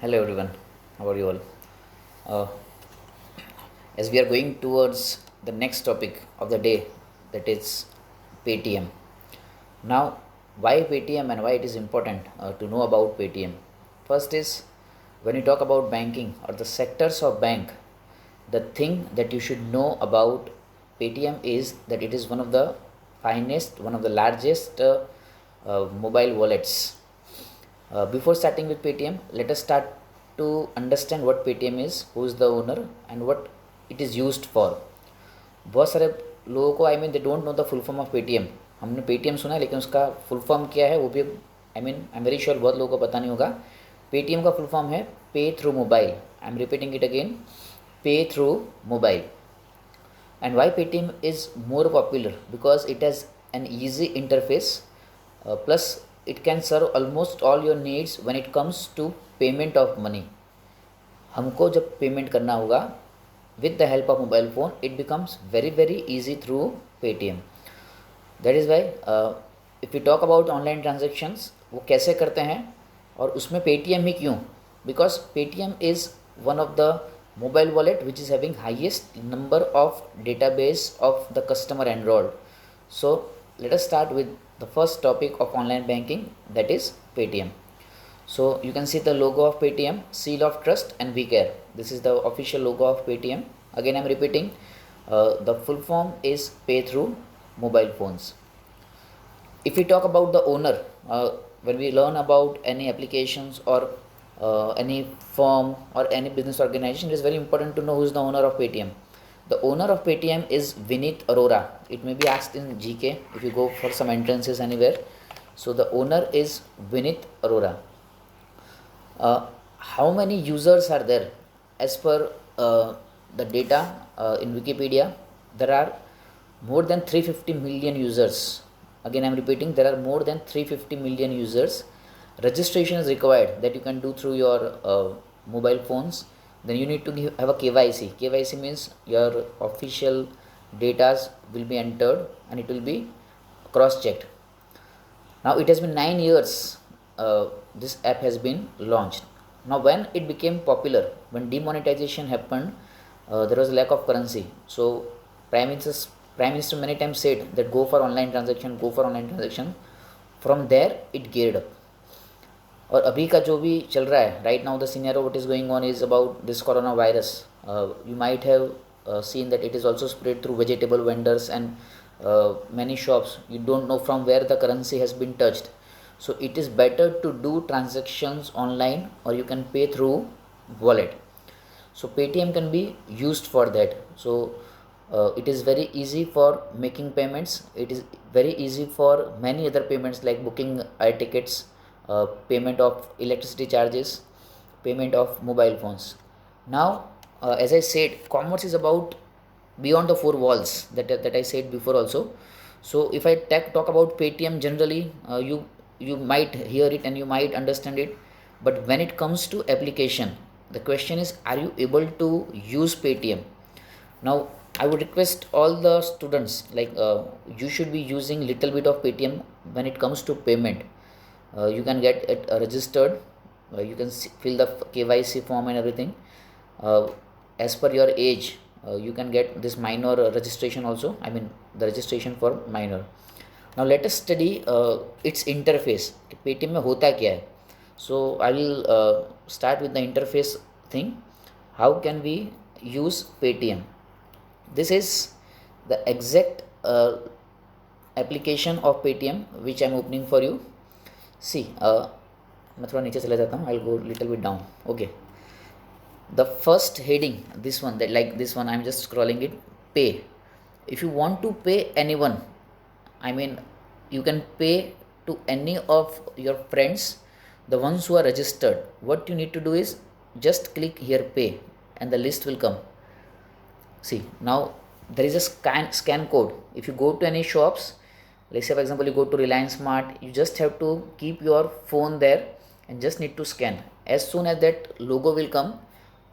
Hello everyone, how are you all? Uh, as we are going towards the next topic of the day, that is Paytm. Now, why Paytm and why it is important to know about Paytm? First is when you talk about banking or the sectors of bank, the thing that you should know about Paytm is that it is one of the finest, one of the largest mobile wallets. Before starting with Paytm, let us start to understand what Paytm is, who is the owner, and what it is used for. बहुत सारे लोगों को they don't know the full form of Paytm. हमने Paytm सुना है लेकिन उसका full form क्या है वो भी आई एम वेरी श्योर बहुत लोगों को पता नहीं होगा. पेटीएम का फुल फॉर्म है pay through mobile. I am repeating it again, pay through mobile. And why Paytm is more popular? Because it has an easy interface, plus it can serve almost all your needs when it comes to payment of money. हमको जब payment करना होगा with the help of mobile phone, it becomes very easy through Paytm. That is why if we talk about online transactions, वो कैसे करते हैं और उसमें Paytm ही क्यों? Because Paytm is one of the mobile wallet which is having highest number of database of the customer enrolled. So let us start with the first topic of online banking, that is Paytm. So you can see the logo of Paytm, seal of trust and we care. This is the official logo of Paytm. Again I am repeating, the full form is pay through mobile phones. If we talk about the owner, when we learn about any applications or any firm or any business organization, it is very important to know who is the owner of Paytm. The owner of Paytm is Vineet Arora. It may be asked in GK if you go for some entrances anywhere. So the owner is Vineet Arora. How many users are there? As per the data in Wikipedia, there are more than 350 million users. Again I am repeating, there are more than 350 million users. Registration is required that you can do through your mobile phones. Then you need to have a KYC. KYC means your official data will be entered and it will be cross checked. Now it has been 9 years this app has been launched. Now when it became popular, when demonetization happened, there was a lack of currency. So Prime Minister many times said that go for online transaction, go for online transaction. From there it geared up. और अभी का जो भी चल रहा है right now, the scenario what is going on is about this corona virus. You might have seen that it is also spread through vegetable vendors and many shops. You don't know from where the currency has been touched. So it is better to do transactions online or you can pay through wallet. So Paytm can be used for that. So it is very easy for making payments. It is very easy for many other payments like booking air tickets, payment of electricity charges, payment of mobile phones. Now as I said, commerce is about beyond the four walls that I said before also. So if I talk about Paytm generally, you might hear it and you might understand it, but when it comes to application, the question is, are you able to use Paytm? Now I would request all the students, like you should be using little bit of Paytm when it comes to payment. You can get it registered, you can fill the KYC form and everything. As per your age, you can get this minor registration also, the registration for minor. Now let us study its interface. Paytm में होता क्या है? So I will start with the interface thing. How can we use Paytm? This is the exact application of Paytm which I am opening for you. See, मैं थोड़ा नीचे चला जाता हूँ. I'll go little bit down. Okay. The first heading, this one, that like this one, I'm just scrolling it. Pay. If you want to pay anyone, you can pay to any of your friends, the ones who are registered. What you need to do is just click here pay and the list will come. See, now there is a scan code. If you go to any shops, let's say for example you go to Reliance Smart, you just have to keep your phone there and just need to scan. As soon as that logo will come,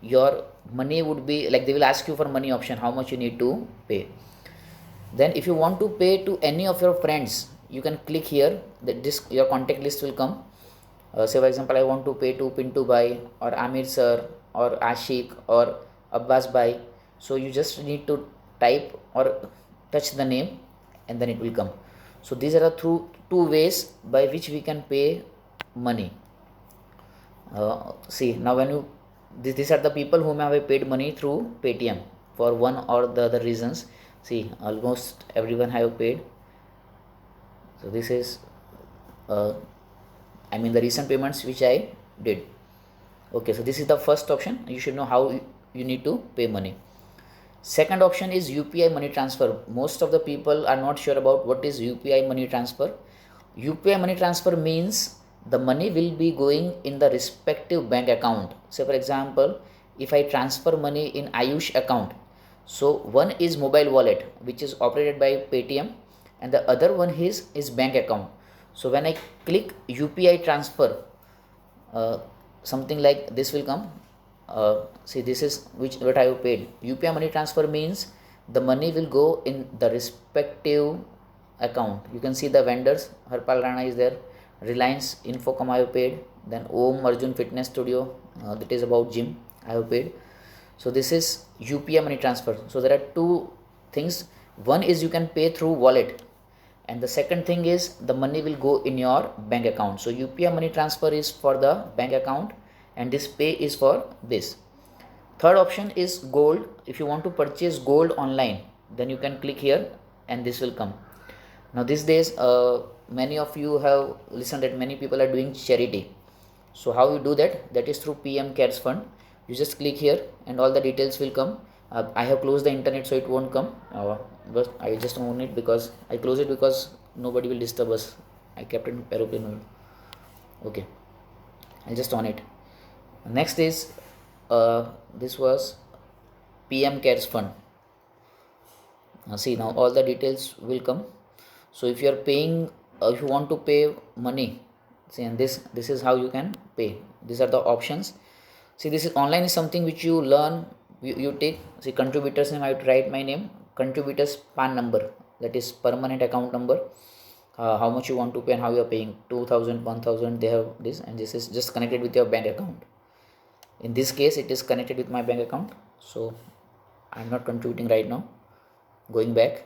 your money would be like, they will ask you for money option, how much you need to pay. Then if you want to pay to any of your friends, you can click here, that this your contact list will come. Say for example, I want to pay to Pintu Bhai or Amir sir or Ashik or Abbas Bhai. So you just need to type or touch the name and then it will come. So these are the two ways by which we can pay money. See now when you these are the people whom I have paid money through Paytm for one or the other reasons. See, almost everyone have paid. So this is I mean the recent payments which I did. Okay, so this is the first option. You should know how you need to pay money. Second option is UPI money transfer. Most of the people are not sure about what is UPI money transfer. UPI money transfer means the money will be going in the respective bank account. Say for example, if I transfer money in Ayush account, so one is mobile wallet which is operated by Paytm and the other one is his bank account. So when I click UPI transfer, something like this will come. See, this is what I have paid. UPI money transfer means the money will go in the respective account. You can see the vendors. Harpal Rana is there. Reliance Infocom I have paid. Then Om Arjun Fitness Studio, that is about gym, I have paid. So this is UPI money transfer. So there are two things. One is you can pay through wallet, and the second thing is the money will go in your bank account. So UPI money transfer is for the bank account and this pay is for this. Third option is gold. If you want to purchase gold online, then you can click here and this will come. Now these days many of you have listened that many people are doing charity. So how you do that? That is through PM Cares Fund. You just click here and all the details will come. I have closed the internet so it won't come, but I just own it because I close it because nobody will disturb us. I kept it in aeroplane mode. Okay, I'll just on it. Next is this was PM Cares Fund. See, now all the details will come. So if you are paying, if you want to pay money, see, and this is how you can pay. These are the options. See, this is online is something which you learn. You take, see, contributors name, I have to write my name, contributors PAN number, that is permanent account number, how much you want to pay and how you are paying, 2000, 1000, they have this, and this is just connected with your bank account. In this case it is connected with my bank account, so I'm not contributing right now. Going back,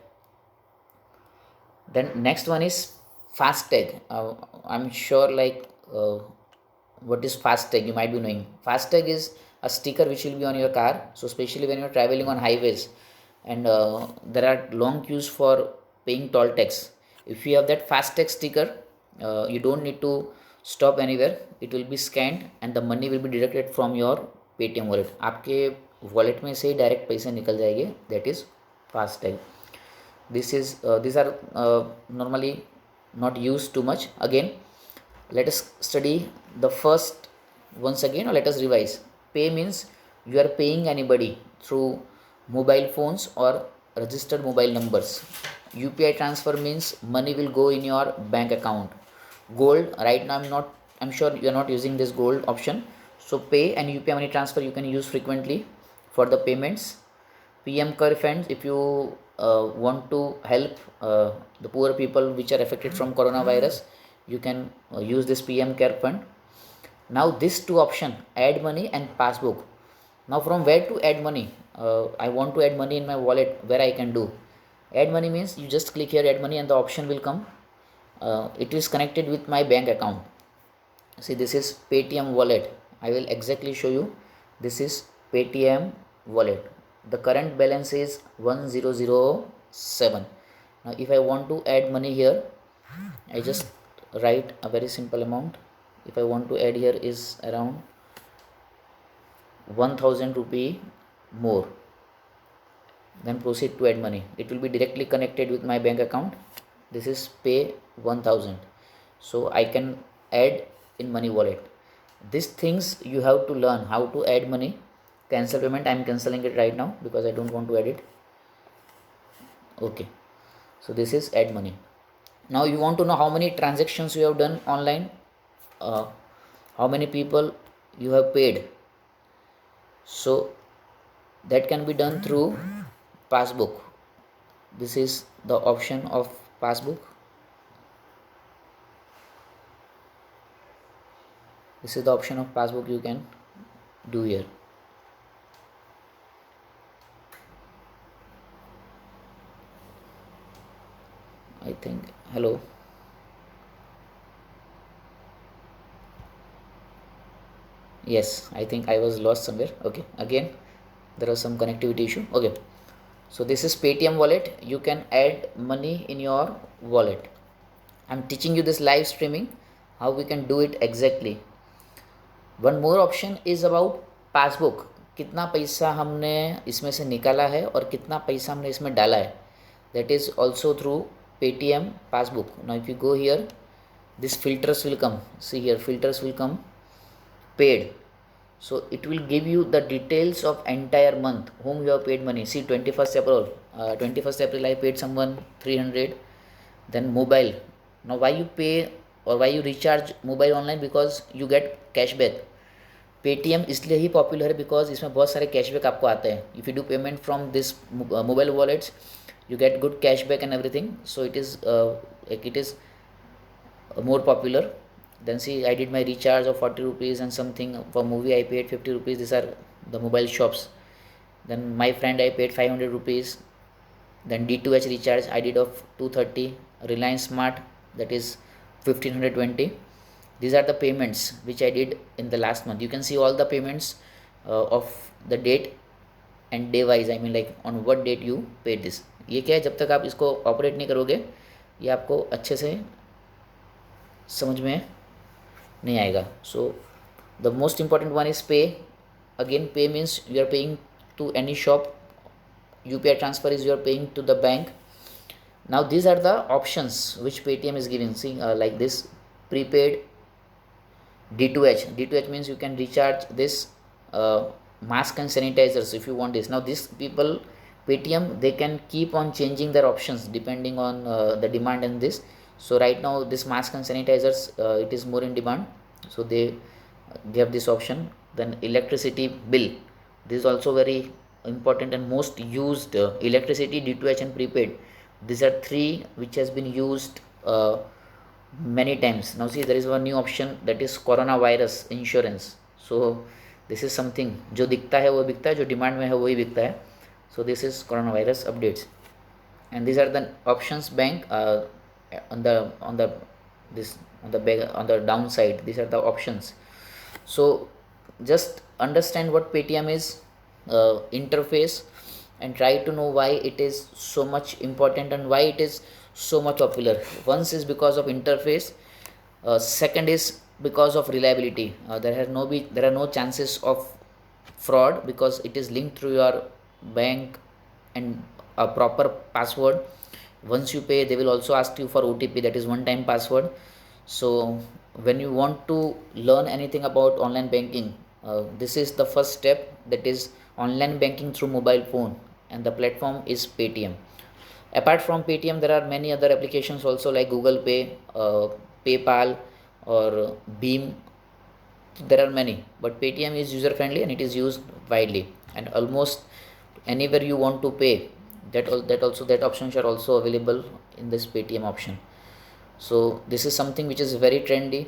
then next one is FASTag. I'm sure what is FASTag, you might be knowing. FASTag is a sticker which will be on your car. So especially when you're traveling on highways and there are long queues for paying toll tax, if you have that FASTag sticker, you don't need to stop anywhere. It will be scanned and the money will be deducted from your Paytm wallet. आपके wallet में से direct पैसे निकल जाएंगे. That is FASTag. This is these are normally not used too much. Again, let us study the first once again, or let us revise. Pay means you are paying anybody through mobile phones or registered mobile numbers. UPI transfer means money will go in your bank account. Gold, right now I'm sure you are not using this gold option. So pay and UPI money transfer you can use frequently for the payments. PM Care Fund, if you want to help the poor people which are affected from coronavirus, you can use this PM Care Fund. Now these two option, add money and passbook. Now from where to add money? I want to add money in my wallet, where I can do. Add money means you just click here add money and the option will come. It is connected with my bank account. See, this is Paytm wallet. I will exactly show you. This is Paytm wallet. The current balance is 1007. Now if I want to add money here, I just write a very simple amount. If I want to add here is around 1000 rupee more, then proceed to add money. It will be directly connected with my bank account. This is pay 1000, so I can add in money wallet. These things you have to learn how to add money. Cancel payment, I am cancelling it right now because I don't want to add it. Okay, so this is add money. Now you want to know how many transactions you have done online, how many people you have paid. So that can be done through passbook. This is the option of passbook. This is the option of passbook you can do here. I think, hello. Yes, I think I was lost somewhere. Okay, again there was some connectivity issue. Okay, so this is Paytm wallet. You can add money in your wallet. I'm teaching you this live streaming, how we can do it exactly. One more option is about passbook. कितना पैसा हमने इसमें से निकाला है और कितना पैसा हमने इसमें डाला है, that is also through Paytm passbook. Now if you go here, this filters will come. See here, filters will come paid. So it will give you the details of entire month whom you have paid money. See, 21st April, 21st April I paid someone 300. Then mobile. Now why you pay or why you recharge mobile online? Because you get cashback. Paytm इसलिए ही popular है because इसमें बहुत सारे cashback आपको आते हैं. If you do payment from this mobile wallets, you get good cashback and everything. So it is more popular. Then see, I did my recharge of 40 rupees and something. For movie I paid 50 rupees. These are the mobile shops. Then my friend I paid 500 rupees. Then D2H recharge I did of 230. Reliance Smart, that is 1520. These are the payments which I did in the last month. You can see all the payments of the date and day wise. I mean like on what date you paid this. ये क्या है, जब तक आप इसको operate नहीं करोगे ये आपको अच्छे से समझ में नहीं आएगा. So the most important one is pay. Again pay means you are paying to any shop. UPI transfer is you are paying to the bank. Now these are the options which Paytm is giving. See, like this prepaid D2H. D2H means you can recharge this mask and sanitizers if you want this. Now these people, Paytm, they can keep on changing their options depending on the demand in this. So right now this mask and sanitizers, it is more in demand, so they have this option. Then electricity bill, this is also very important and most used. Electricity, D2H and prepaid, these are three which has been used many times. Now see, there is one new option, that is coronavirus insurance. So this is something जो दिखता है वो बिकता है, जो demand में है वही बिकता है. So this is coronavirus updates, and these are the options. Bank, on the downside, these are the options. So just understand what Paytm is, interface, and try to know why it is so much important and why it is so much popular. Once is because of interface, second is because of reliability. There are no chances of fraud because it is linked through your bank and a proper password. Once you pay, they will also ask you for OTP, that is one time password. So when you want to learn anything about online banking, this is the first step, that is online banking through mobile phone, and the platform is Paytm. Apart from Paytm, there are many other applications also, like Google Pay, PayPal, or Beam. There are many, but Paytm is user friendly and it is used widely, and almost anywhere you want to pay, that options are also available in this Paytm option. So this is something which is very trendy,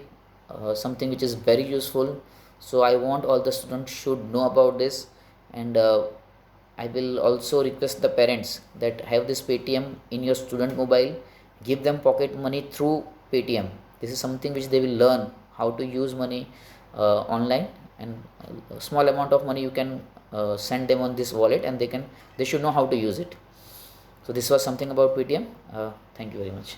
something which is very useful. So I want all the students should know about this, and I will also request the parents that have this Paytm in your student mobile, give them pocket money through Paytm. This is something which they will learn how to use money online, and a small amount of money you can send them on this wallet, and they should know how to use it. So this was something about Paytm. Thank you very much.